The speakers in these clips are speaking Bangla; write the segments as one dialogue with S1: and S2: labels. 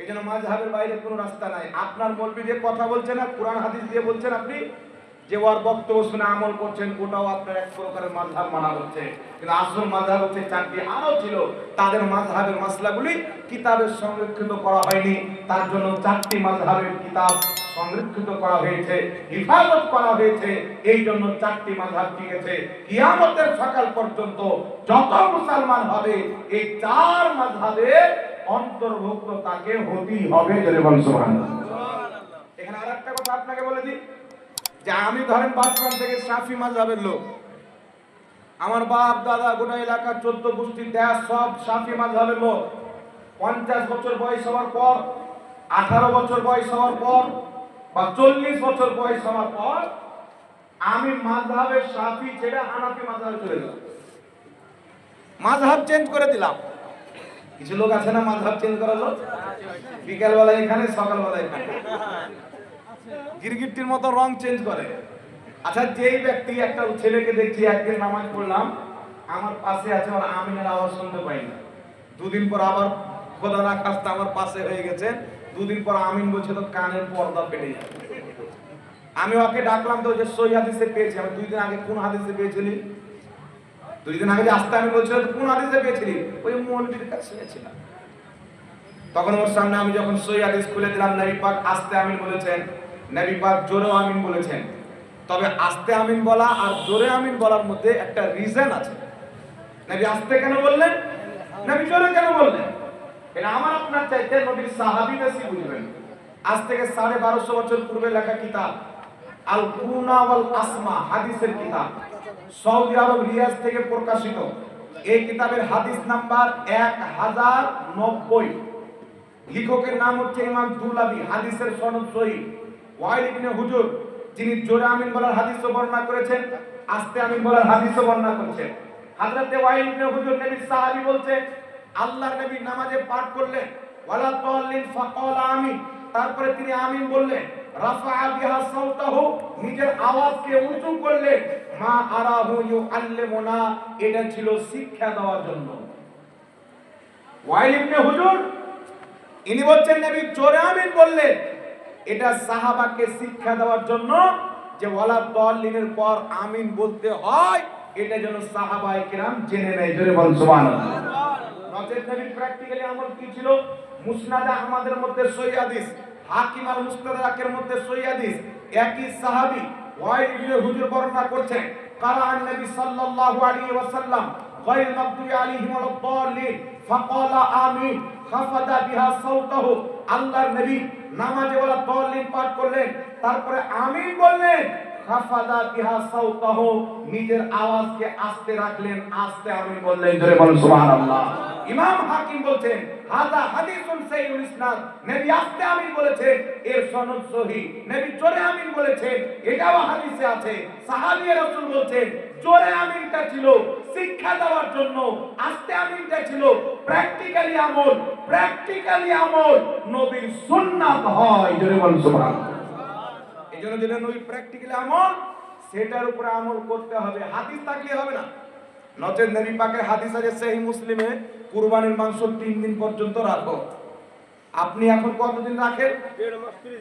S1: এজন্য মাযহাবের বাইরে কোনো রাস্তা নাই। আপনার মৌলবি যে কথা বলছেন না, কোরআন হাদিস দিয়ে বলছেন, আপনি যে ওর বক্তব্য শুনে আমল করছেন, ওটাও আপনার এক প্রকারের মাযহাব মানা হচ্ছে। কিন্তু আসল মাযহাব হচ্ছে চারটি, আরো ছিল তাদের মাযহাবের মাসলাগুলি কিতাবে সংরক্ষিত করা হয়নি, তার জন্য চারটি মাযহাবের কিতাব সংরক্ষিত করা হয়েছে, হিফাজত করা হয়েছে। এই জন্য চারটি মাযহাব ঠিক আছে। কিয়ামতের সকাল পর্যন্ত যত মুসলমান হবে এই চার মাযহাবের অন্তর্ভুক্ত তাকে হতেই হবে। জোরে বলুন সুবহানাল্লাহ। এখানে আরেকটা কথা আপনাকে বলে দিই, যে আমি ধরেন বাথরুম থেকে শাফি মাযহাবের লোক, আমার বাপ দাদা গোটা এলাকার 14 গোষ্ঠী দেশ সব শাফি মাযহাবের লোক। 50 বছর বয়স হওয়ার পর, 18 বছর বয়স হওয়ার পর বা 40 বছর বয়স হওয়ার পর আমি মাযহাবের শাফি ছেড়ে হানাফি মাযহাবে চলে গেলাম, মাযহাব চেঞ্জ করে দিলাম। কিছু লোক আছে না মাযহাব চেঞ্জ করার লোক, বিকাল বেলা এখানে সকাল বেলা এখানে, গিরগিটির মতো রং চেঞ্জ করে। আচ্ছা, যেই ব্যক্তি একটা ছেলেকে দেখছি একদিন নামাজ পড়লাম, আমার পাশে আছে, আর আমিনের আওয়াজ শুনতে পাই না, দুদিন পর আবার খোদা না খাস্তা আমার পাশে হয়ে গেছে, দুদিন পর আমিন বলছে তো কানের পর্দা ফেটে যাবে। আমি ওকে ডাকলাম তো, যে সই হাদিসে পেয়েছি। আমি 2 দিন আগে কোন হাদিসে পেয়েছিলি? 2 দিন আগে যে আসতে আমি বলছিলাম কোন হাদিসে পেয়েছিলি? ওই মৌলবীর কাছে শুনেছিলাম। তখন ওর সামনে আমি যখন সই হাদিস খুলে দিলাম, নবী পাক আস্তে আমিন বলেছেন, নবী পাক জোরে আমিন বলেছেন। তবে আস্তে আমিন বলা আর জোরে আমিন বলার মধ্যে একটা রিজন আছে। নবী আস্তে কেন বললেন, নবী জোরে কেন বললেন? এটা আমার আপনার চাইতে নবীর সাহাবী বেশি বুঝবেন। আজ থেকে 1250 বছর পূর্বে লেখা কিতাব আল কুনা ওয়াল আসমা, হাদিসের কিতাব, সৌদি আরব রিয়াজ থেকে প্রকাশিত। এই কিতাবের হাদিস নাম্বার 1090। লেখকের নাম হচ্ছে ইমাম দুলাবি, হাদিসের সনদ সহিহ। ওয়াইল ইবনে হুজুর, যিনি জোরে আমিন বলার হাদিসও বর্ণনা করেছেন, আস্তে আমিন বলার হাদিসও বর্ণনা করেছেন। হযরতে ওয়াইল ইবনে হুজুর নবীর সাহাবী বলছে, আল্লাহর নবী নামাজে পাঠ করলেন, ওয়ালা তাল্লিন ফাকালা আমিন, তারপরে তিনি আমিন বললেন, রাফাআ বিহা সাওতাহু, নিজের আওয়াজকে উঁচু করলেন, মা আরাহু ইউআল্লিমুনা, এটা ছিল শিক্ষা দেওয়ার জন্য। ওয়াইল ইবনে হুজুর ইনি বলছেন নবী জোরে আমিন বললেন, এটা সাহাবাকে শিক্ষা দেওয়ার জন্য, যে ওয়ালা তাল্লিনের পর আমিন বলতে হয়, এটা যেন সাহাবায়ে কেরাম জেনে নেয়। জোরে বল সুবহানাল্লাহ। নবীর নবীর প্র্যাকটিক্যালি আমল কি ছিল? মুসনাদ আহমদের মধ্যে সহিহ হাদিস, হাকিম আল মুস্তাদরাকের মধ্যে সহিহ হাদিস, একই সাহাবী ওয়াইল ইবনে হুজুর বর্ণনা করছেন, কারাআন নবী সাল্লাল্লাহু আলাইহি ওয়াসাল্লাম গায়রুল মাগদুবি আলাইহিম ওয়ালাদ দাল্লিন ফাকালা আমিন খাফাদা বিহা সাওতাহু, আল্লাহর নবী নামাজে ওয়ালাদ দাল্লিন পাঠ করলেন, তারপরে আমিন বললেন, খাফাদা বিহা সাওতাহু, নিজের আওয়াজকে আস্তে রাখলেন, আস্তে আমিন বললেন। জোরে বলুন সুবহানাল্লাহ। ইমাম হাকিম বলছেন, হাদা হাদিসুন সাহিহুল ইসনাদ, নবী আস্তে আমিন বলেছেন, এর সনদ সহিহ। নবী জোরে আমিন বলেছেন, এটাও হাদিসে আছে। সাহাবী রাসূল বলছেন, জোরে আমিনটা ছিল শিক্ষা দেওয়ার জন্য, আস্তে আমিনটা ছিল প্র্যাকটিক্যালি আমল। প্র্যাকটিক্যালি আমল নবীর সুন্নাত হয়। জোরে বলুন সুবহানাল্লাহ। এজন্য যেটা নবী প্র্যাকটিক্যালি আমল, সেটার উপরে আমল করতে হবে, হাদিস থাকলে হবে না। নচেত নবী পাকের হাদিস আছে সহিহ মুসলিমে, কুরবানির মাংস 3 দিন পর্যন্ত রাখো। আপনি এখন কতদিন রাখেন?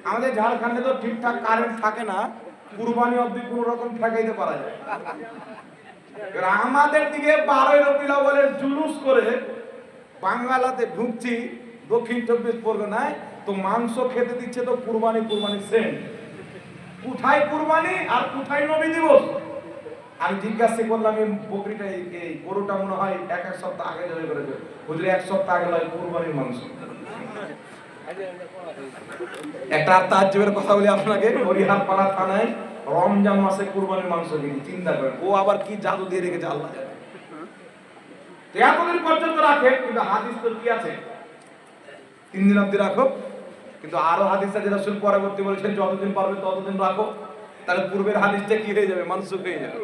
S1: আমাদের ঝাড়খণ্ডে তো ঠিকঠাক কারেন্ট থাকে না, কুরবানি অবধি কোন রকম ঠেকাইতে পারা যায়। আমাদের দিকে 12 রবিউল আউয়ালের জুলুস করে বাংলাতে ঢুকছি, দক্ষিণ 24 পরগনায় তো মাংস খেতে দিচ্ছে, তো কুরবানি সেম। কোথায় কুরবানি আর কোথায় নবী দিবস? আমি জিজ্ঞাসা করলাম, এই বকরিটা, এই গরুটা মনে হয় এক সপ্তাহ আগে জবাই করেছে। হুজুর 1 সপ্তাহ আগে নয়, কুরবানির মাংস। একটা তাজ্জুবের কথা বলি আপনাকে, হরিহারপাড়া থানায় রমজান মাসে কুরবানির মাংস কিনি, চিন্তা করেন ও আবার কি জাদু দিয়ে রেখেছে আল্লাহ জানে। এতদিন পর্যন্ত রাখে, কিন্তু হাদিস তো কি আছে, 3 দিন অবধি রাখো। কিন্তু আরো হাদিস আছে, রাসূল পরবর্তী বলেছেন যতদিন পারবে ততদিন রাখো। তাহলে পূর্বের হাদিসটা কি হয়ে যাবে? মানসুখ হয়ে যাবে।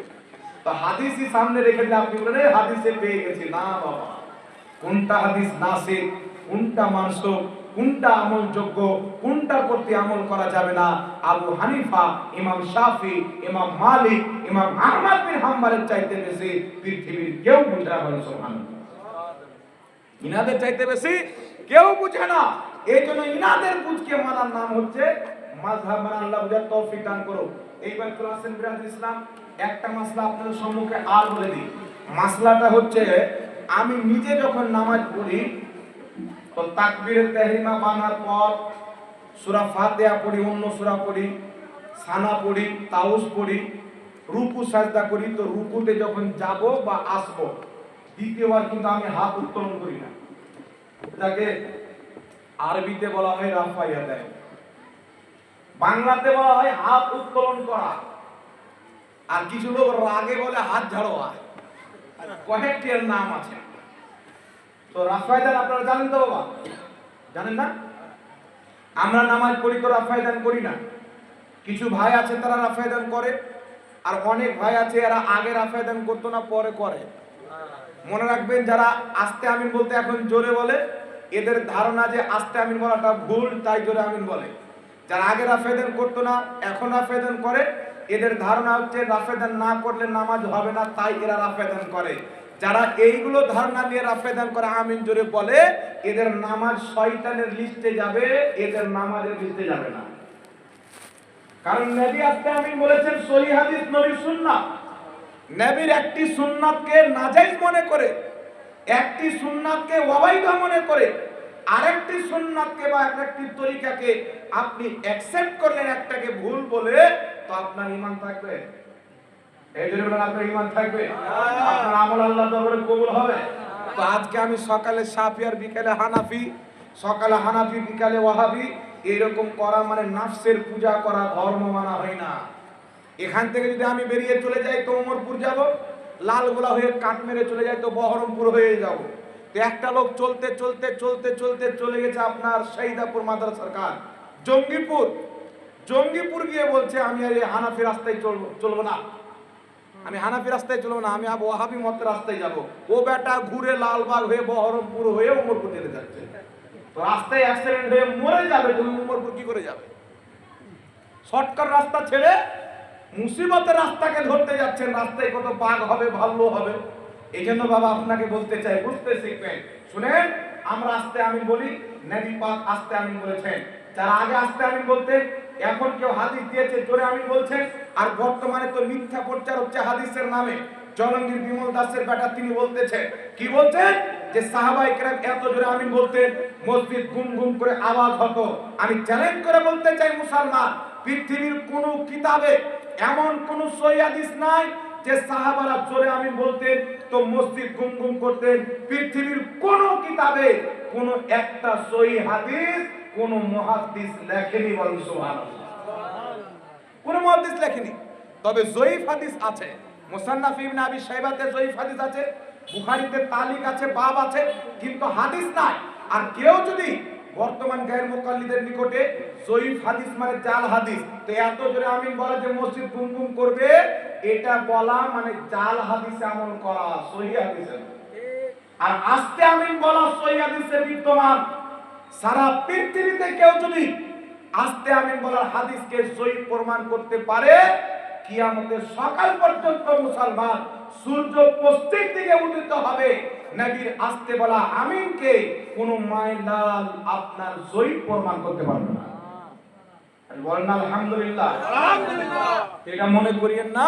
S1: তো হাদিসই সামনে রেখে দিলে আপনি বলেন হাদিসে পেয়ে গেছি, না বাবা, কোনটা হাদিস নাসিখ, কোনটা মানসুখ, কোনটা আমলযোগ্য, কোনটার প্রতি আমল করা যাবে না, আবু হানিফা, ইমাম শাফি, ইমাম মালিক, ইমাম আহমদ বিন হাম্বলের চাইতে বেশি পৃথিবীর কেউ বুঝে না। সুবহানাল্লাহ। ইনাদের চাইতে বেশি কেউ বুঝে না। এই জন্য ইনাদের বুঝকে মানার নাম হচ্ছে মাযহাব, মানে আল্লাহ বুঝার তৌফিক দান করুন। এইবার ক্লাসের বিরাদ ইসলাম একটা মাসলা আপনাদের সম্মুখে আর বলে দিই। মাসলাটা হচ্ছে, আমি নিজে যখন নামাজ পড়ি তো তাকবীরে তাহরিমা বানার পর সূরা ফাতিহা পড়ি, অন্য সূরা পড়ি, সানা পড়ি, তাউস পড়ি, রুকু সাজদা করি। তো রুকুতে যখন যাব বা আসব, দ্বিতীয়বার কিন্তু আমি হাত উত্তোলন করি না। এটাকে আরবিতে বলা হয় রাফা ইয়াদাইন, বাংলাতে বলা হয় হাত উত্তোলন করা। আর কিছু লোক রাগে বলে হাত ঝাড়োয়া, কয়েকটি এর নাম আছে। তো রাফা ইয়াদাইন আপনারা জানেন তো বাবা? জানেন না? আমরা নামাজ পড়ি তো রাফা ইয়াদাইন করি না। কিছু ভাই আছে তারা রাফা ইয়াদাইন করে, আর অনেক ভাই আছে এরা আগে রাফা ইয়াদাইন করতো না, পরে করে। মনে রাখবেন, যারা আস্তে আমিন বলতে এখন জোরে বলে, এদের ধারণা যে আস্তে আমিন বলাটা ভুল, তাই জোরে আমিন বলে। যারা আগে রাফা ইয়াদাইন করতো না, এখন রাফা ইয়াদাইন করে, এদের ধারণা হচ্ছে রাফা ইয়াদাইন না করলে নামাজ হবে না, তাই এরা রাফা ইয়াদাইন করে। যারা এইগুলো ধারণা নিয়ে রাফা ইয়াদাইন করে আমিন জোরে বলে, এদের নামাজ শয়তানের লিস্টে যাবে, এদের নামাজের লিস্টে যাবে না। কারণ নবী আস্তে আমিন বলেছেন, সহিহ হাদিস, নবীর সুন্নাত। নবীর একটি সুন্নাতকে নাজায়েজ মনে করে, একটি সুন্নাতকে অবৈধ মনে করে, আরেকটি সুন্নাতকে বা একটি তরিকাকে আপনি অ্যাকসেপ্ট করলেন, একটাকে ভুল বলে, তো আপনার ঈমান থাকবে? এই জন্য বলেন আপনার ঈমান থাকবে, আপনার আমল আল্লাহর দরবারে কবুল হবে। তো আজকে আমি সকালে শাফি আর বিকালে হানাফি, সকালে হানাফি বিকালে ওয়াহাবি, এরকম করা মানে নাফসের পূজা করা, ধর্ম মানা হয় না। এখান থেকে যদি আমি বেরিয়ে চলে যাই তো ওমরপুর যাব, লালগোলা হয়ে কাট মেরে চলে যাই তো বহরমপুর হয়ে যাব। তো একটা লোক চলতে চলতে চলতে চলতে চলে গেছে আপনার শহীদাপুর মাদ্রাসার কাজ, জঙ্গিপুর। জঙ্গিপুর গিয়ে বলছে, আমি আর এই হানাফি রাস্তায় চলবো না, আমি হানাফি রাস্তায় চলবো না, আমি আবু ওয়াহাবি মতের রাস্তায় যাব। ও বেটা ঘুরে লালবাগ হয়ে বহরমপুর হয়ে ওমরপুর যেতে যাচ্ছে। তো রাস্তায় অ্যাক্সিডেন্ট হয়ে মরে যাবে, তুমি ওমরপুর কি করে যাবে? শর্টকাট রাস্তা ছেড়ে মুসিবতের রাস্তাকে ধরতে যাচ্ছেন। রাস্তায় কত বাঘ হবে, ভাল্লু হবে। এই জন্য বাবা আপনাকে বলতে চাই, বুঝতে শিখবেন। শুনেন, আমরা আস্তে আমিন বলি, নবী পাক আস্তে আমিন বলেছেন। যারা আগে আস্তে আমিন বলতে, এখন কেউ হাদিস দিয়েছে জোরে আমিন বলছেন। আর বর্তমানে তো মিথ্যা প্রচার হচ্ছে হাদিসের নামে। জলঙ্গির বিমল দাসের বেটা তিনি বলতেছেন, কি বলছেন? যে সাহাবায়ে কেরাম এত জোরে আমিন বলতেন, মসজিদ গুম গুম করে আওয়াজ হতো। আমি চ্যালেঞ্জ করে বলতে চাই মুসলমান, পৃথিবীর কোন কিতাবে এমন কোন সহিহ হাদিস নাই যে সাহাবারা জোরে আমিন বলতেন তো মসজিদ গুম গুম করতেন। পৃথিবীর কোন কিতাবে কোন একটা সহিহ হাদিস কোন মুহাদ্দিস লেখেনি, বলেন সুবহানাল্লাহ। কোন মুহাদ্দিস লেখেনি। তবে জয়ীফ হাদিস আছে, মুসান্নাফ ইবনে আবি শাইবাতে জয়ীফ হাদিস আছে, বুখারীতে তালিক আছে, বাব আছে, কিন্তু হাদিস নাই। আর কেউ যদি বর্তমান গায়ের মুকাল্লিদের নিকটে জয়ীফ হাদিস মানে জাল হাদিস, তো এত জোরে আমিন বলা যে মসজিদ গুম গুম করবে, এটা বলা মানে জাল হাদিসে আমল করা, সহিহ হাদিসে। আর আস্তে আমিন বলা সহিহ হাদিসে বিদ্যমান। সারা পৃথিবীতে কেউ যদি আস্তে আমিন বলার হাদিসকে সহিহ প্রমাণ করতে পারে, কিয়ামতের সকাল পর্যন্ত মুসলমান সূর্য পশ্চিম দিকে উদিত হবে, নবীর আস্তে বলা আমিনকে কোন মাইলাল আপনার সহিহ প্রমাণ করতে পারবে না। বলেন আলহামদুলিল্লাহ। আলহামদুলিল্লাহ। এটা মনে করিয়েন না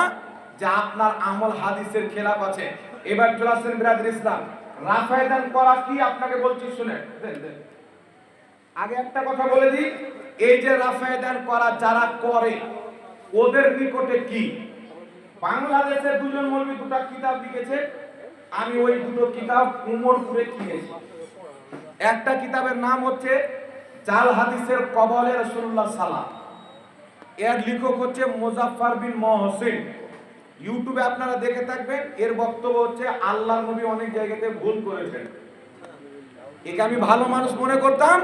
S1: যে আপনার আমল হাদিসের খেলাফ আছে। এবার চলে আসেন বিরাদর ইসলাম, রাফা ইয়াদাইন করা কি আপনাকে বলছি, শুনেন। আগে একটা কথা বলে দিই, এই যে রাফা ইয়াদাইন করা যারা করে ওদের নিকটে কি? বাংলাদেশের দুজন মৌলবী দুটো কিতাব লিখেছে, আমি ওই দুটো কিতাব উমরপুরে কিনেছি। একটা কিতাবের নাম হচ্ছে জাল হাদিসের কবলে রাসূলুল্লাহ সাল্লাল্লাহু আলাইহি ওয়াসাল্লাম, এর লেখক হচ্ছে মুজাফফর বিন মহসিন। ইউটিউবে আপনারা দেখে থাকবেন। এর বক্তব্য হচ্ছে আল্লাহর নবী অনেক জায়গাতে ভুল করেছেন। একে আমি ভালো মানুষ মনে করতাম,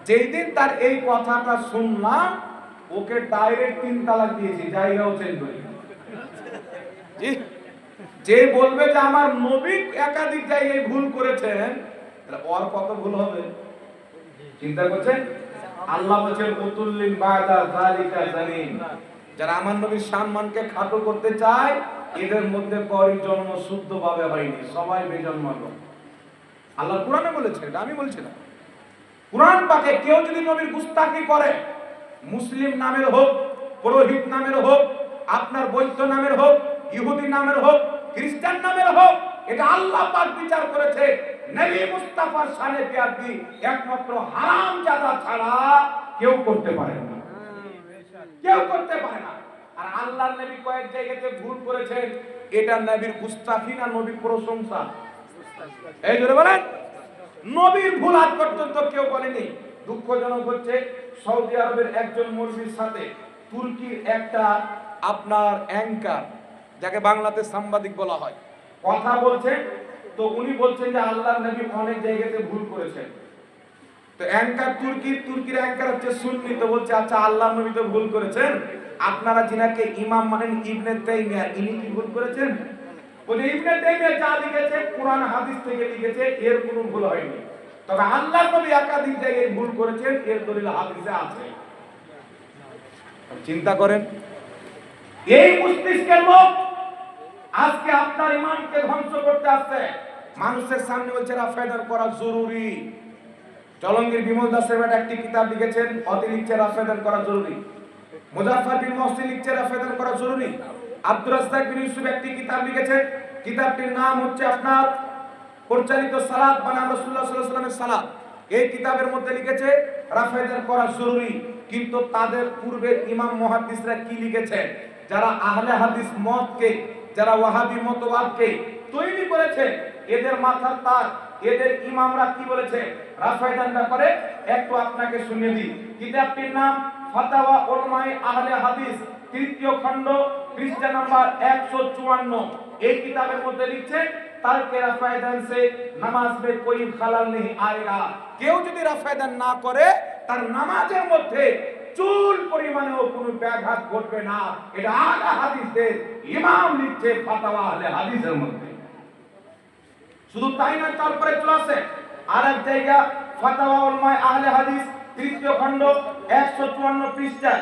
S1: যেই দিন তার এই কথাটা শুনলাম ওকে ডাইরেক্ট 3 তালাক দিয়েছি, জায়গাও চেঞ্জ করি। যে বলবে যে আমার নবী একাধিক জায়গায় ভুল করেছেন, তাহলে ওর কত ভুল হবে চিন্তা করছেন? আল্লাহ বলেন উতুল্লিন বাদা যালিকা জালিম। যারা আমার নবীর সম্মানকে খাটো করতে চায়, এদের মধ্যে পরই জন্ম শুদ্ধভাবে হয়নি, সবাই বেজন্মালো। আল্লাহ কোরআনে বলেছে, এটা আমি বলছি না। কুরআন পাকে কেউ যদি নবীর গুস্তাখি করে, মুসলিম নামের হোক, পুরোহিত নামের হোক, আপনার বৈদ্য নামের হোক, ইহুদি নামের হোক, খ্রিস্টান নামের হোক, এটা আল্লাহ পাক বিচার করেছে নবী মুস্তাফার শানে বেয়াদবি একমাত্র হারামজাদা ছাড়া কেউ করতে পারে না, কেউ করতে পারে না। আর আল্লাহর নবী কয়েক জায়গাতে ভুল করেছেন, এটা নবীর গুস্তাখি না নবীর প্রশংসা? এই জোরে বলেন, নবীর ভুল আজ পর্যন্ত কেউ বলেনি। দুঃখজনক হচ্ছে সৌদি আরবের একজন মৌলবীর সাথে তুর্কির একটা আপনার অ্যাঙ্কার, যাকে বাংলাতে সাংবাদিক বলা হয়, কথা বলছে। তো উনি বলছেন যে আল্লাহর নবী অনেক জায়গাতে ভুল করেছেন। তো অ্যাঙ্কার তুর্কির অ্যাঙ্কার হচ্ছে সুন্নি, তো বলছে আচ্ছা আল্লাহর নবী তো ভুল করেছেন, আপনারা যিনাকে ইমাম মানেন ইবনে তাইমিয়া, ইনি কি ভুল করেছেন? বলে ইবনে তাইমিয়া যা লিখেছে কোরআন হাদিস থেকে লিখেছে, এর কোনো ভুল হয়নি। তবে আল্লাহর নবী একাধিক জায়গায় ভুল করেছেন, এর দলিল হাদিসে আছে। চিন্তা করেন, এই মস্তিষ্কের লোক আজকে আপনার ইমানকে ধ্বংস করতে আসছে। মানুষের সামনে বলছে রাফায়দান করা জরুরি। জলঙ্গির বিমল দাসের একটি কিতাব লিখেছেন, অতি লিখছে রাফায়দান করা জরুরি। মুজাফফর বিন মহসিন লিখছে রাফায়দান করা জরুরি। আব্দুর রাজ্জাক বিন ইউসুফ একটি কিতাব লিখেছেন, কিতাবটির নাম হচ্ছে আপনার পরিচালিত সালাত বানাম রাসূলুল্লাহ সাল্লাল্লাহু আলাইহি ওয়াসাল্লামের সালাত। এই কিতাবের মধ্যে লিখেছে রাফায়দান করা জরুরি। কিন্তু তাদের পূর্বের ইমাম মুহাদ্দিসরা কি লিখেছে? যারা আহলে হাদিস মতকে, যারা ওয়াহাবি মতবাদকে তৈরি করেছে, এদের মাথার তার, এদের ইমামরা কি বলেছে রাফায়দান ব্যাপারে, একটু আপনাকে শুনিয়ে দিই। কিতাবটির নাম ফাতাওয়া উলামায়ে আহলে হাদিস, তৃতীয় খণ্ড, পৃষ্ঠা নাম্বার 154। এই কিতাবের মধ্যে লিখছে তারকে রাফায়দান সে নামাজ মে কোই খালাল নেহি আয়েগা। কেউ যদি রাফায়দান না করে তার নামাজের মধ্যে চুল পরিমাণেও কোনো ব্যাঘাত ঘটবে না। এটা আহলে হাদিসের ইমাম লিখছে ফাতাওয়া আহলে হাদিসের মধ্যে। শুধু তাই না, তারপরে চলে আসে আরেক জায়গা, ফাতাওয়া উলামায়ে আহলে হাদিস, তৃতীয় খণ্ড, 154 পৃষ্ঠা,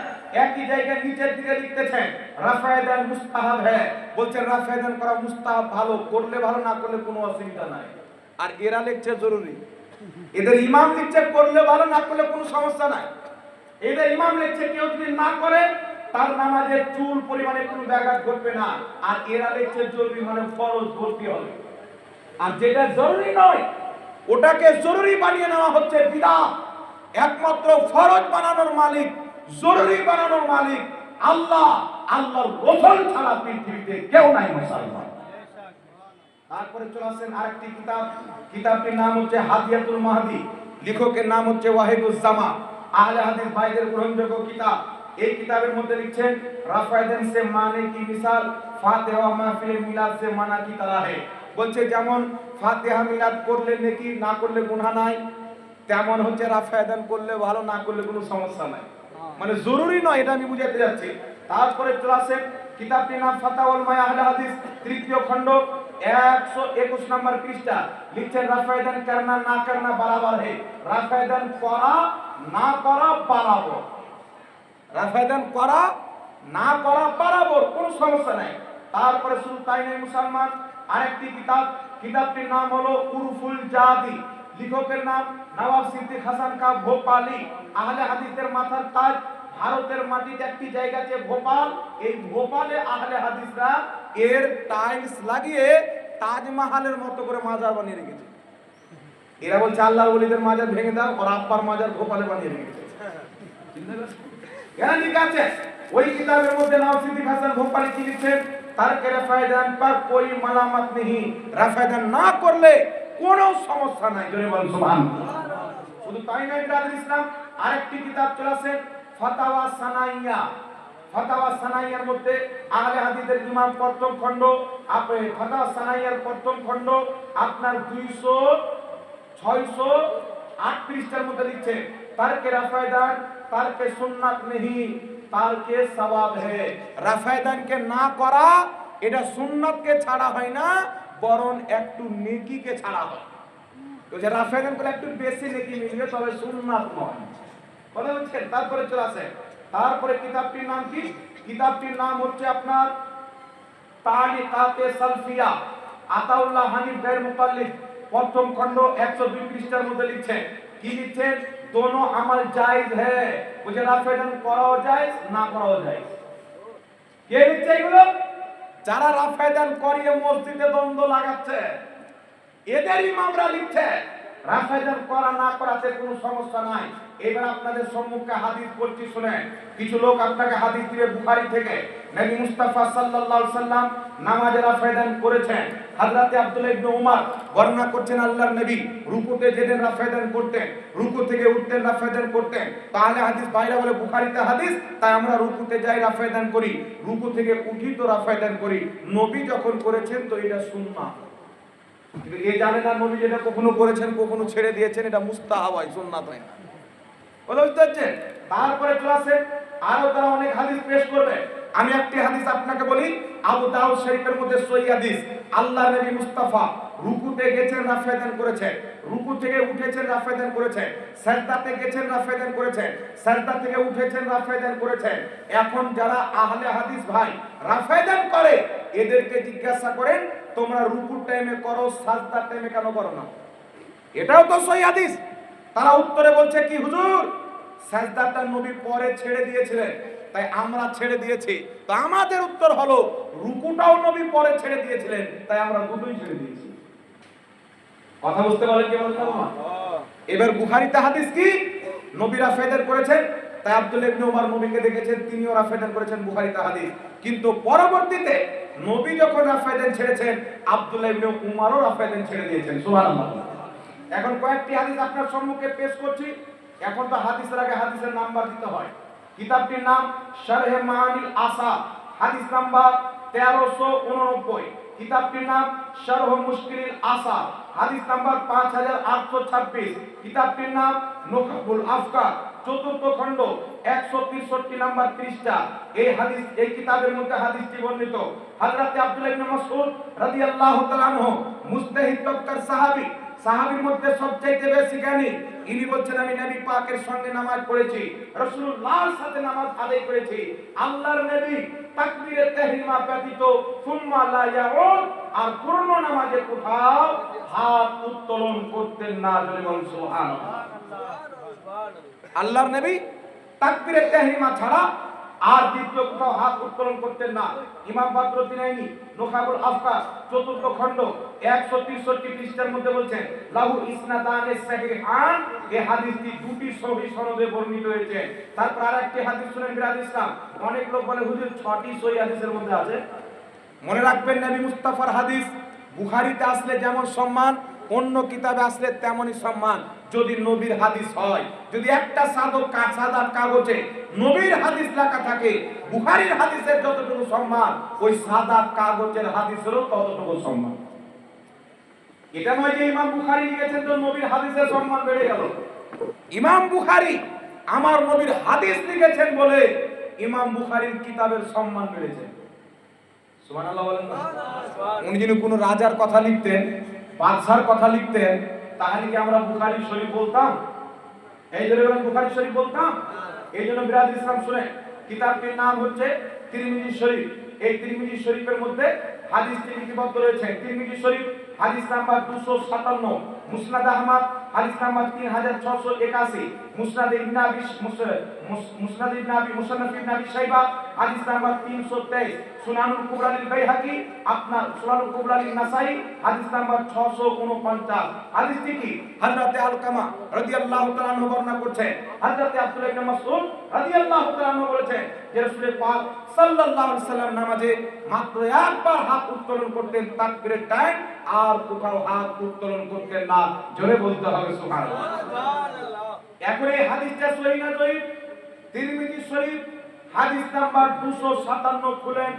S1: একই জায়গায় নিচের দিকে লিখতেছেন রাফায়দান মুস্তাহাব হ্যায়। বলছেন রাফায়দান করা মুস্তাহাব, ভালো, করলে ভালো, না করলে কোনো অসুবিধা নাই। আর এরা লিখছে জরুরি। এদের ইমাম লিখছে করলে ভালো, না করলে কোনো সমস্যা নাই। এদের ইমাম লিখছে কেউ যদি না করে তার নামাজের চুল পরিমাণে কোনো ব্যাঘাত ঘটবে না। আর এরা লিখছে জরুরি, মানে ফরজ করতে হবে। আর যেটা জরুরি নয় ওটাকে জরুরি বানিয়ে নেওয়া হচ্ছে বিদআত। একমাত্র ফরজ বানানোর মালিক, জরুরি বানানোর মালিক আল্লাহ। আল্লাহর রাসূল ছাড়া পৃথিবীতে কেউ নাই মুসলমান। তারপরে চলে আসেন আরেকটি কিতাব, কিতাবটির নাম হচ্ছে হাদিয়াতুল মাহদি, লেখকের নাম হচ্ছে ওয়াহিদুজ্জামান, আহলে হাদিস ভাইদের গ্রহণযোগ্য কিতাব। এই কিতাবের মধ্যে লিখছেন রাফায়দান সে মানে কি মিসাল ফাতিহা মাহফিল মিলাদ সে মানা কি তারা হে। বলছে যেমন ফাতিহা মিলাদ করলে নেকি, না করলে গুনাহ নাই, তেমন হচ্ছে রাফায়দান করলে ভালো, না করলে কোনো সমস্যা নাই। মানে জরুরি নয়, এটা আমি বুঝাতে যাচ্ছি। তারপরে চলে আসেন কিতাবটির নাম ফাতাওয়া উলামায়ে আহলে হাদিস, তৃতীয় খণ্ড, 121 নম্বর পৃষ্ঠা, লিখছেন রাফায়দান করনা না করনা বরাবর হে। রাফায়দান করা না করা বরাবর, রাফায়দান করা না করা বরাবর, কোনো সমস্যা নাই। তারপরে শুধু তাই নয় মুসলমান, আরেকটি কিতাব, কিতাবটির নাম হলো উরফুল জাদি, লেখকের নাম নওয়াব সিদ্দিক হাসান কা ভোপালি। আহলে হাদিসের মাথার তাজ, ভারতের মাটিতে একটি জায়গা আছে ভোপাল। এই ভোপালে আহলে হাদিসরা এর টাইলস লাগিয়ে তাজমহলের মতো করে মাজার বানিয়ে রেখেছে। এরা বলছে আল্লাহর ওলিদের মাজার ভেঙে দাও, আর আব্বার মাজার ভোপালে বানিয়ে রেখেছে। এরা ঠিক আছে। ওই কিতাবের মধ্যে নওয়াব সিদ্দিক হাসান ভোপালি কি লিখছেন, তারকে রাফায়দান পর কোই মালামাত নেহি, রাফায়দান না করলে কোনো সমস্যা নাই। জোরে বলুন সুবহানাল্লাহ। শুধু তাই নয় ব্রাদার ইসলাম, আরেকটি কিতাব চলে আসে ফাতাওয়া সানাইয়া। ফাতাওয়া সানাইয়ার মধ্যে আহলে হাদিসের ইমাম প্রথম খণ্ড, আপনি ফাতাওয়া সানাইয়ার প্রথম খণ্ড আপনার 608 পৃষ্ঠার মধ্যে লিখছে তারকে রাফায়দান তারকে সুন্নাত নেহি তারকে সওয়াব হে। রাফায়দানকে না করা এটা সুন্নাতকে ছাড়া হয় না, বরং একটু নেকিকে ছাড়া হয়। তো যে রাফায়দান করলে একটু বেশি নেকি মিলবে, তবে সুন্নাত নয়। কথা বুঝছেন? তারপরে চলে আসে, তারপরে কিতাবটির নাম কি? কিতাবটির নাম হচ্ছে আপনার তালিকাতে সালফিয়া, আতাউল্লাহ হানিফ গায়র মুকাল্লিদ, প্রথম খণ্ড, 102 পৃষ্ঠার মধ্যে লিখছেন কি লিখছেন, दोनों अमल जायज है, मुझे রাফেদান করাও যায় না করাও যায়। কে লিখছে এগুলো? যারা রাফেদান করিয়ে মসজিদে দ্বন্দ্ব লাগাচ্ছে এদের ইমামরা লিখছে রাফেদান করা না করাতে কোনো সমস্যা নাই। এবার আপনাদের সম্মুখে হাদিস পড়ছি শুনেন। কিছু লোক আপনাকে হাদিস দিবে বুখারী থেকে, নবী মুস্তাফা সাল্লাল্লাহু আলাইহি সাল্লাম নামাজে রাফেদান করেছেন। হযরত আব্দুল্লাহ ইবনে উমর বর্ণনা করছেন আল্লাহর নবী রুকুতে যেতেন রাফেদান করতেন, রুকু থেকে উঠতেন রাফেদান করতেন। তাহলে হাদিস বাইরে বলে বুখারীতে হাদিস, তাই আমরা রুকুতে যাই রাফেদান করি, রুকু থেকে উঠি তো রাফেদান করি। নবী যখন করেছেন তো এটা সুন্নাহ। কিন্তু এ জানে না নবী যেটা কখনো করেছেন কখনো ছেড়ে দিয়েছেন, এটা মুস্তাহাব হয়, সুন্নাত হয় না। বুঝতে পারছেন? তারপরে ক্লাসে আরো তারা অনেক হাদিস পেশ করবে। আমি একটি হাদিস আপনাকে বলি, আবু দাউদ শরীফের মধ্যে সহিহ হাদিস, আল্লাহর নবী মুস্তাফা রুকুতে গেছেন রাফেদান করেছেন, রুকু থেকে উঠেছেন রাফেদান করেছেন, সিজদাতে গেছেন রাফেদান করেছেন, সিজদা থেকে উঠেছেন রাফেদান করেছেন। এখন যারা আহলে হাদিস ভাই রাফেদান করে এদেরকে জিজ্ঞাসা করেন তোমরা রুকুর টাইমে করো সিজদার টাইমে কেন করো না? এটাও তো সহিহ হাদিস। তারা উত্তরে বলছে কি হুজুর সিজদাটা নবী পরে ছেড়ে দিয়েছিলেন তাই আমরা ছেড়ে দিয়েছি। তো আমাদের উত্তর হলো রুকুটাও নবী পরে ছেড়ে দিয়েছিলেন তাই আমরা দুটোই ছেড়ে দিয়েছি। কথা বুঝতে পারলেন কি বললাম না? এবার বুখারীতে হাদিস কি নবী রাফেদান করেছেন তাই আব্দুল্লাহ ইবনে উমর নবীকে দেখেছেন তিনিও রাফেদান করেছেন, বুখারীতে হাদিস। কিন্তু পরবর্তীতে নবী যখন রাফেদান ছেড়েছেন আব্দুল্লাহ ইবনে উমরও রাফেদান ছেড়ে দিয়েছেন। সুবহানাল্লাহ। এখন কয়েকটি হাদিস আপনার সম্মুখে পেশ করছি। এখন তো হাদিসের আগে হাদিসের নাম্বার দিতে হয়। কিতাবটির নাম শারহে মাআনিল আসা, হাদিস নাম্বার 1389। কিতাবটির নাম শারহ মুশকিলিল আসা, হাদিস নাম্বার 5826। কিতাবটির নাম নুকাবুল আফকার, চতুর্থ খণ্ড 163 নাম্বার পৃষ্ঠা। এই কিতাবের মধ্যে হাদিসটি বর্ণিত। হযরত আব্দুল্লাহ ইবনে মাসউদ রাদিয়াল্লাহু তাআলা আনহু মুজতাহিদ তবকার সাহাবী, সাহাবীর মধ্যে সবচেয়ে বেশি জ্ঞানী। ইনি বলছেন আমি নবী পাকের সঙ্গে নামাজ পড়েছি, রাসূলুল্লাহর সাথে নামাজ আদায় করেছি। আল্লাহর নবী তাকবীরে তাহরিমা ব্যতীত সুম্মা লা ইয়াউদ আর পূর্ণ নামাজে কোথাও হাত উত্তোলন করতেন না। জোরে বলুন সুবহানাল্লাহ। আল্লাহর নবী তাকবীরে তাহরিমা ছাড়া আর দ্বিতীয় কোথাও হাত উত্তোলন করতেন না। ইমাম বদরুদ্দিনাইনি নুকাবুল আফকার চতুর্থ খণ্ড 163 পৃষ্ঠার মধ্যে বলছেন লাহু ইসনাদানে সাহিহান, এই হাদিসটি দুটি সহিহ সনদে বর্ণিত হয়েছে। তারপর আরেকটি হাদিস শুনেন বিরাদ ইসলাম। অনেক লোক বলে হুজুর 6টি সহিহ হাদিসের মধ্যে আছে। মনে রাখবেন নবী মুস্তাফার হাদিস বুখারীতে আসলে যেমন সম্মান অন্য কিতাবে আসলে তেমনই সম্মান। যদি নবীর হাদিস হয়, যদি একটা সাদা কাগজে নবীর হাদিস লেখা থাকে বুখারীর হাদিসের যতটুকু সম্মান ওই সাদা কাগজের হাদিসেরও ততটুকু সম্মান। এটা নয় যে ইমাম বুখারী লিখেছেন তো নবীর হাদিসের সম্মান বেড়ে গেল। ইমাম বুখারী আমার নবীর হাদিস লিখেছেন বলে ইমাম বুখারীর কিতাবের সম্মান বেড়েছে। সুবহানাল্লাহ বলেন না? উনি যদি কোনো রাজার কথা লিখতেন, বাদশার কথা লিখতেন তাহলে কি আমরা বুখারী শরীফ বলতাম? এই জন্য বুখারী শরীফ বলতাম। এই জন্য বিরাদ ইসলাম শুনে কিতাবটির নাম হচ্ছে তিরমিজি শরীফ। এই তিরমিজি শরীফের মধ্যে হাদিসটি লিপিবদ্ধ রয়েছে। তিরমিজি শরীফ হাদিস নাম্বার 257, মুসনাদ আহমদ হাদিস নাম্বার 3681, মুসনাদ ইবনে আবি মুসান্নাফ ইবনে আবি শাইবা হাদিস নাম্বার 323, সুনানুল কুবরা লিল বাইহাকি আপনার সুনানুল কুবরা লিন নাসাই হাদিস নাম্বার 649। হাদিসটি কি হযরত আলকামা রাদিয়াল্লাহু তাআলা আনহু বর্ণনা করছেন। হযরত আব্দুল্লাহ ইবনে মাসউদ রাদিয়াল্লাহু তাআলা আনহু বলেছেন যে রাসূল পাক সাল্লাল্লাহু আলাইহি সাল্লাম নামাজে মাত্র একবার হাত উত্তোলন করতেন তাকবীরের টাইম, আর কোথাও হাত উত্তোলন করতেন না। জোরে বলতে হবে সুবহানাল্লাহ। এখন এই হাদিসটা সহিহ না জয়ীফ? তিরমিজি শরীফ হাদিস নাম্বার 257 খুলেন।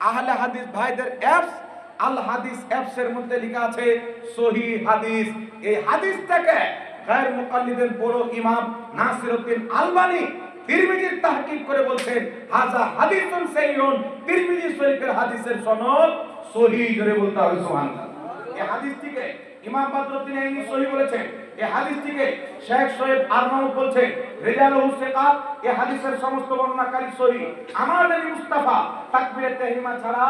S1: আহলে হাদিস ভাইদের অ্যাপস আল হাদিস অ্যাপস এর মধ্যে লেখা আছে সহিহ হাদিস। এই হাদিসটাকে গায়র মুকাল্লিদের বড় ইমাম নাসিরউদ্দিন আলবানী তিরমিজির তাহকিক করে বলছেন হাযা হাদিসুন সহিহুন। তিরমিজি শরীফের হাদিসের সনদ সহিহ। জোরে বলতে হবে সুবহানাল্লাহ। এই হাদিসটিকে ইমাম বদরুদ্দিন আইনি সহিহ বলেছেন। এই হাদিসটিকে শেখ শোয়েব আরমাউদ বলছেন রিজালুহু সিকাত। এই হাদিসের সমস্ত বর্ণনাকারী সহিহ। আমার নবী মুস্তাফা তাকবীরে তাহরিমা ছাড়া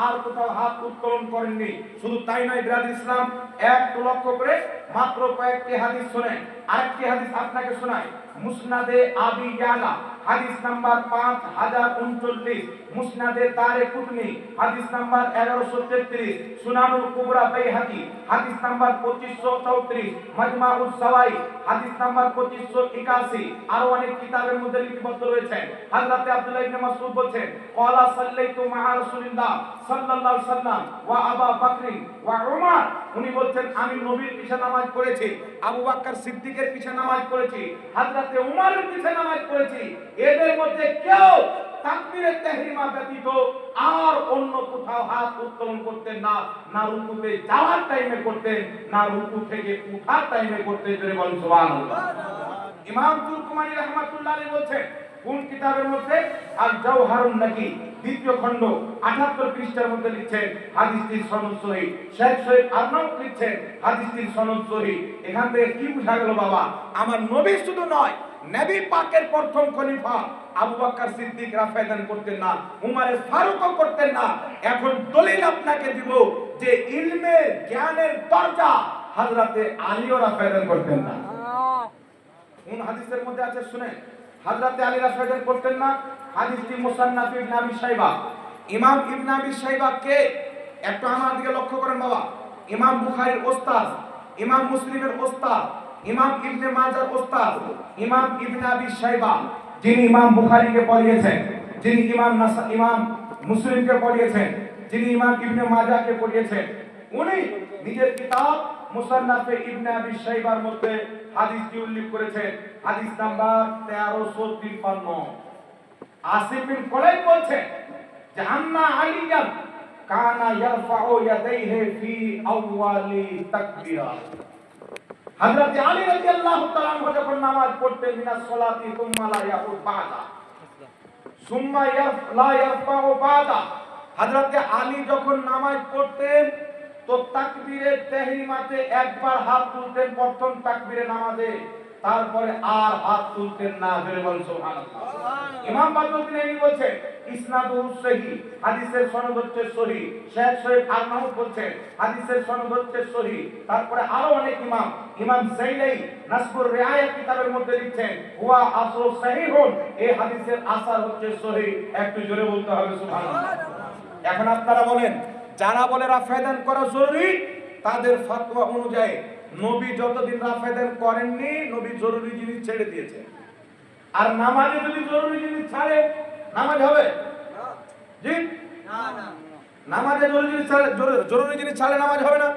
S1: আর কোথাও হাত উত্তোলন করেননি। শুধু তাই নয় বিরাদ ইসলাম, একটু লক্ষ্য করে মাত্র কয়েকটি হাদিস শুনেন। আরেকটি হাদিস আপনাকে শোনাই। মুসনাদে আবি ইয়ালা হাদিস নাম্বার 5039, মুসনাদে দারকুতনি হাদিস নাম্বার 1133, সুনানুল কুবরা বাইহাকি হাদিস নাম্বার 2534, মাজমাউজ জাওয়াইদ হাদিস নাম্বার 2581, আরো অনেক কিতাবের মধ্যে লিপিবদ্ধ রয়েছে। হযরত আব্দুল্লাহ ইবনে মাসউদ বলেন, ক্বালা সাল্লাইতু মা'a রাসূলিল্লাহ সাল্লাল্লাহু আলাইহি সাল্লাম ওয়া আবু বকর ওয়া উমর। উনি বলেন আমি নবীর পিছে নামাজ পড়েছি, আবু বকর সিদ্দিকের পিছে নামাজ পড়েছি, হযরত উমরের পিছে নামাজ পড়েছি। এদের মধ্যে কেউ তাকবীরে তাহরিমা ব্যতীত আর অন্য কোথাও হাত উত্তোলন করতেন না, না রুকুতে যাওয়ার টাইমে করতেন, না রুকু থেকে উঠার টাইমে করতেন। জোরে বলুন সুবহানাল্লাহ। ইমাম তুরকমানী রাহমাতুল্লাহ আলাইহি বলেন কোন কিতাবের মধ্যে? আল জাওহারুন নাকি দ্বিতীয় খণ্ড 78 পৃষ্ঠার মধ্যে লিখছেন হাদিসটির সনদ সহিহ। শেখ সৈয়দ আরনাউত লিখছেন হাদিসটির সনদ সহিহ। এখান থেকে কি বোঝা গেল বাবা? আমার নবী শুধু নয়, নবী পাকের প্রথম খলিফা আবু বকর সিদ্দিক রাফায়দান করতেন না, উমরে ফারুকও করতেন না। এখন দলিল আপনাকে দিব যে ইলমের জ্ঞানের দরজা হযরতে আলীও রাফায়দান করতেন না। কোন হাদিসের মধ্যে আছে শুনেন? হযরতে আলী রাফায়দান করতেন না। হাদিসটি মুসান্নাফ ইবনে আবি শাইবা। ইমাম ইবনে আবি শাইবা কে? একটু আমার দিকে লক্ষ্য করেন বাবা। ইমাম বুখারীর ওস্তাদ, ইমাম মুসলিমের ওস্তাদ, ইমাম ইবনে মাজার ওস্তাদ, ইমাম ইবনে আবি শাইবা, যিনি ইমাম বুখারীকে পড়িয়েছেন, যিনি ইমাম মুসলিমকে পড়িয়েছেন, যিনি ইমাম ইবনে মাজাহকে পড়িয়েছেন, উনি নিজের কিতাব মুসান্নাফে ইবনে আবি শাইবার মধ্যে হাদিসটি উল্লেখ করেছেন। হাদিস নাম্বার 1353। আসিফ বিন কুলাইব বলছেন যে আন্না আলিয়ান কানা ইয়ারফাউ ইয়াদাইহি ফি আউয়ালি তাকবীরা। হযরত আলী রাদিয়াল্লাহু তাআলা আনহু যখন নামাজ পড়তেন মিনাস সালাতি সুম্মা লা ইয়াকুল বাদা, সুম্মা লা ইয়ারফাউ বাদা, হযরত আলী যখন নামাজ পড়তেন তো তাকবীরে তাহরিমাতে একবার হাত তুলতেন প্রথম তাকবীরে নামাজে, তারপরে আর হাত তুলতেন না। জোরে বলুন সুবহানাল্লাহ। ইমাম বাজুদ্দিন বলছেন ইসনাদুহু সহিহ, হাদিসের সনদ হচ্ছে সহিহ। শেখ সৈয়দ আরনাউত বলছেন হাদিসের সনদ হচ্ছে সহিহ। তারপরে আরো অনেক ইমাম, ইমাম যাইলাই নাসবুর রিআয়াত কিতাবের মধ্যে লিখছেন হুয়া আসরু সহিহুন, এই হাদিসের আসার হচ্ছে সহিহ। একটু জোরে বলতে হবে সুবহানাল্লাহ। এখন আপনারা বলেন, যারা বলে রাফায়দান করা জরুরি তাদের ফতোয়া অনুযায়ী নবী যতদিন রাফায়দান করেননি, নবী জরুরি জিনিস ছেড়ে দিয়েছেন। আর নামাজে যদি জরুরি জিনিস ছাড়ে নামাজ হবে? জি না, না। নামাজে জরুরি জিনিস ছাড়লে নামাজ হবে না।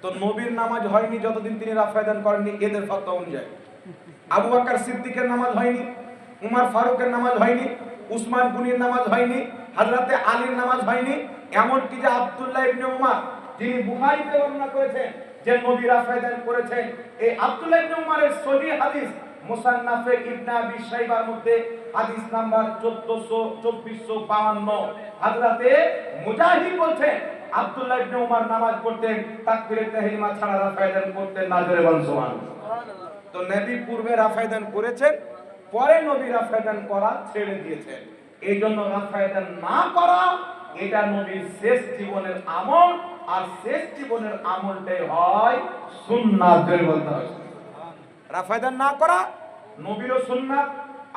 S1: তো নবীর নামাজ হয়নি যতদিন তিনি রাফায়দান করেননি, এদের ফতোয়া অনুযায়ী। আবু বকর সিদ্দিকের নামাজ হয়নি, উমর ফারুকের নামাজ হয়নি, উসমান গনির নামাজ হয়নি, হযরতে আলীর নামাজ হয়নি। এমনকি যে আব্দুল্লাহ ইবনে উমর, যিনি বুখারীতে বর্ণনা করেছেন যে নবী রাফায়দান করেছেন, এই আব্দুল্লাহ ইবনে উমরের সহিহ হাদিস মুসান্নাফে ইবনে আবি শাইবার মধ্যে হাদিস নাম্বার 2452। হযরতে মুজাহিদ বলেন আব্দুল্লাহ ইবনে উমর নামাজ পড়তেন তাকবীরে তাহরিমা ছাড়া রাফায়দান করতেন না। জোরে বলুন সুবহানাল্লাহ। তো নবী পূর্বে রাফায়দান করেছেন, পরে নবী রাফায়দান করা ছেড়ে দিয়েছেন। এই জন্য রাফায়দান না করা এটা নবীর শেষ জীবনের আমল, আর শেষ জীবনের আমলটাই হয় সুন্নাত। জোরে বলতে হবে। রাফায়দান না করা নবীরও সুন্নাত,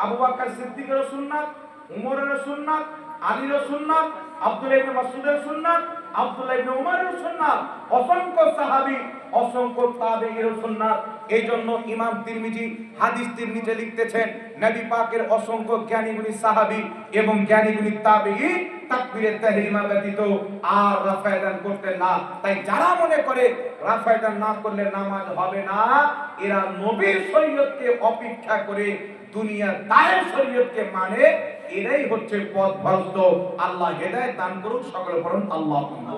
S1: আবু বকর সিদ্দিকেরও সুন্নাত, উমরেরও সুন্নাত, আলীরও সুন্নাত, আব্দুল্লাহ ইবনে মাসউদের সুন্নাত, আব্দুল্লাহ ইবনে উমরের সুন্নাত, অসংখ্য সাহাবী, অসংখ্য তাবেঈর সুন্নাত। এইজন্য ইমাম তিরমিজি হাদিসটির নিচে লিখতেছেন নবী পাকের অসংখ্য জ্ঞানী গুণী সাহাবী এবং জ্ঞানী গুণী তাবেঈ তাকবীরে তাহরিমা ব্যতীত আর রাফায়দান করতেন না। তাই যারা মনে করে রাফায়দান না করলে নামাজ হবে না, এরা নবীর শরীয়তকে অপেক্ষা করে দুনিয়ার দায়ের শরীয়তকে মানে, এরাই হচ্ছে পথভ্রষ্ট। আল্লাহ হেদায়েত দান করুন। সকলে বলুন আল্লাহুম্মা।